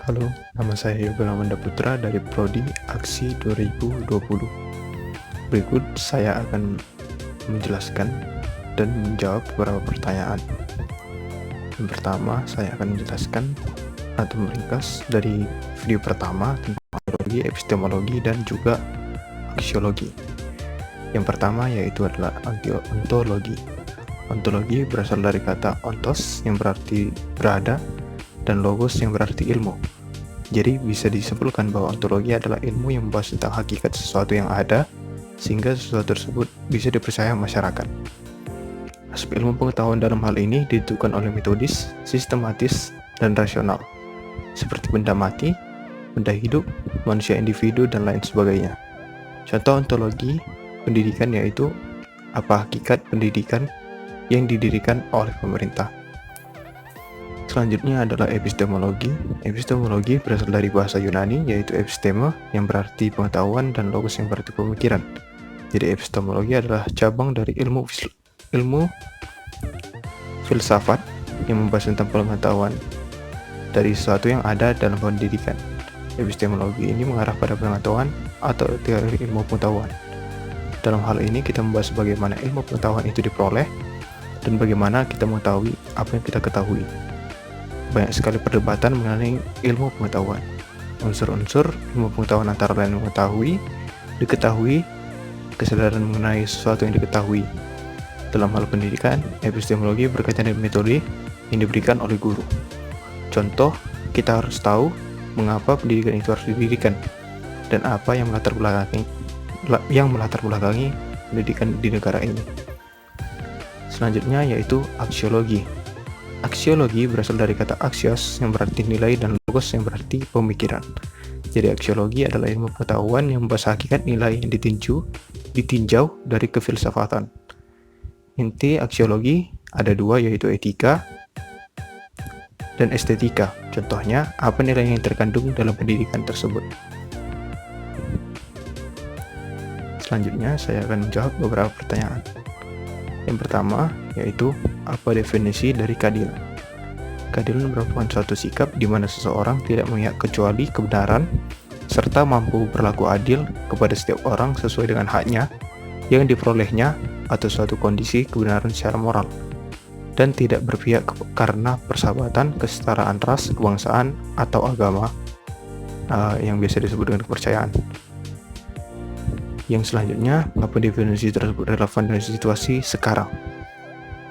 Halo, nama saya Yoga Lamanda Putra dari Prodi Aksi 2020. Berikut saya akan menjelaskan dan menjawab beberapa pertanyaan. Yang pertama, saya akan menjelaskan atau meringkas dari video pertama tentang ontologi, epistemologi, dan juga aksiologi. Yang pertama yaitu adalah ontologi. Ontologi berasal dari kata ontos yang berarti berada dan logos yang berarti ilmu. Jadi bisa disimpulkan bahwa ontologi adalah ilmu yang membahas tentang hakikat sesuatu yang ada sehingga sesuatu tersebut bisa dipercaya masyarakat. Aspek ilmu pengetahuan dalam hal ini ditentukan oleh metodis, sistematis, dan rasional, seperti benda mati, benda hidup, manusia individu, dan lain sebagainya. Contoh ontologi pendidikan yaitu apa hakikat pendidikan yang didirikan oleh pemerintah. Selanjutnya adalah epistemologi. Epistemologi berasal dari bahasa Yunani yaitu episteme yang berarti pengetahuan dan logos yang berarti pemikiran. Jadi epistemologi adalah cabang dari ilmu filsafat yang membahas tentang pengetahuan dari sesuatu yang ada dalam pendidikan. Epistemologi ini mengarah pada pengetahuan atau teori ilmu pengetahuan. Dalam hal ini kita membahas bagaimana ilmu pengetahuan itu diperoleh dan bagaimana kita mengetahui apa yang kita ketahui. Banyak sekali perdebatan mengenai ilmu pengetahuan. Unsur-unsur ilmu pengetahuan antara lain mengetahui, diketahui, kesadaran mengenai sesuatu yang diketahui. Dalam hal pendidikan, epistemologi berkaitan dengan metode yang diberikan oleh guru. Contoh, kita harus tahu mengapa pendidikan itu harus didirikan dan apa yang melatar belakangi pendidikan di negara ini. Selanjutnya yaitu aksiologi. Aksiologi berasal dari kata aksios yang berarti nilai dan logos yang berarti pemikiran. Jadi aksiologi adalah ilmu pengetahuan yang membahas hakikat nilai yang ditinjau dari kefilsafatan. Inti aksiologi ada dua yaitu etika dan estetika. Contohnya, apa nilai yang terkandung dalam pendidikan tersebut. Selanjutnya saya akan menjawab beberapa pertanyaan. Yang pertama yaitu apa definisi dari keadilan? Keadilan merupakan suatu sikap di mana seseorang tidak memihak kecuali kebenaran serta mampu berlaku adil kepada setiap orang sesuai dengan haknya yang diperolehnya atau suatu kondisi kebenaran secara moral dan tidak berpihak karena persahabatan, kesetaraan ras, kebangsaan, atau agama yang biasa disebut dengan kepercayaan. Yang selanjutnya, apa definisi tersebut relevan dengan situasi sekarang?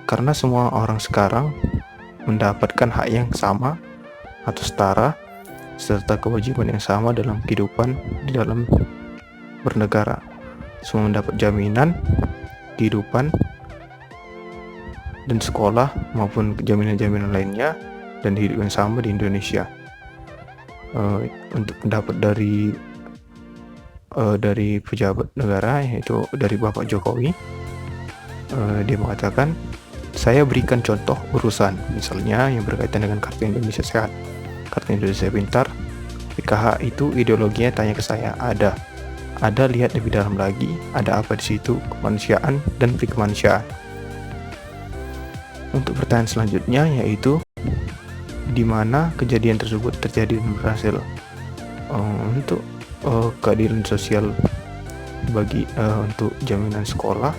Karena semua orang sekarang mendapatkan hak yang sama atau setara, serta kewajiban yang sama dalam kehidupan di dalam bernegara. Semua mendapat jaminan kehidupan dan sekolah maupun jaminan-jaminan lainnya dan hidup yang sama di Indonesia. Untuk pendapat dari pejabat negara yaitu dari Bapak Jokowi, dia mengatakan, saya berikan contoh urusan misalnya yang berkaitan dengan Kartu Indonesia Sehat, Kartu Indonesia Pintar, PKH itu ideologinya tanya ke saya, ada lihat lebih dalam lagi, ada apa di situ, kemanusiaan dan prikemanusiaan. Untuk pertanyaan selanjutnya yaitu di mana kejadian tersebut terjadi dan berhasil. Untuk keadilan sosial bagi untuk jaminan sekolah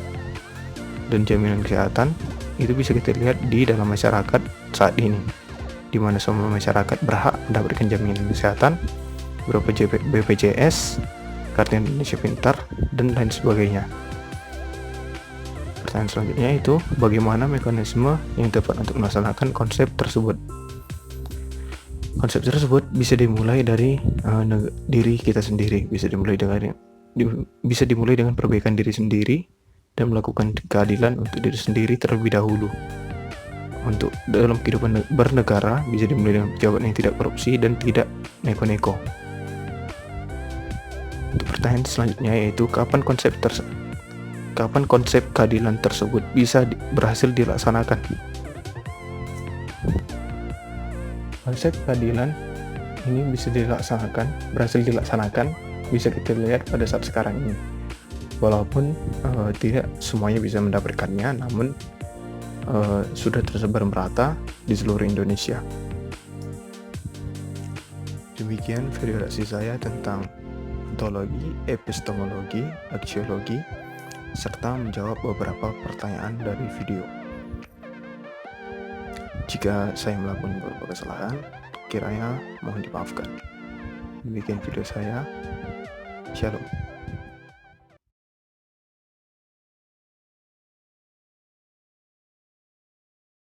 dan jaminan kesehatan itu bisa kita lihat di dalam masyarakat saat ini, di mana semua masyarakat berhak mendapatkan jaminan kesehatan berupa BPJS, Kartu Indonesia Pintar, dan lain sebagainya. Pertanyaan selanjutnya itu bagaimana mekanisme yang tepat untuk melaksanakan konsep tersebut. Konsep tersebut bisa dimulai dari diri kita sendiri, bisa dimulai dengan perbaikan diri sendiri dan melakukan keadilan untuk diri sendiri terlebih dahulu. Untuk dalam kehidupan bernegara bisa dimulai dengan pejabat yang tidak korupsi dan tidak neko-neko. Untuk pertanyaan selanjutnya yaitu kapan konsep keadilan tersebut bisa berhasil dilaksanakan. Konsep keadilan ini berhasil dilaksanakan bisa kita lihat pada saat sekarang ini. Walaupun tidak semuanya bisa mendapatkannya, namun sudah tersebar merata di seluruh Indonesia. Demikian video reaksi saya tentang ontologi, epistemologi, aksiologi, serta menjawab beberapa pertanyaan dari video. Jika saya melakukan beberapa kesalahan, kiranya mohon dimaafkan. Demikian video saya. Shalom.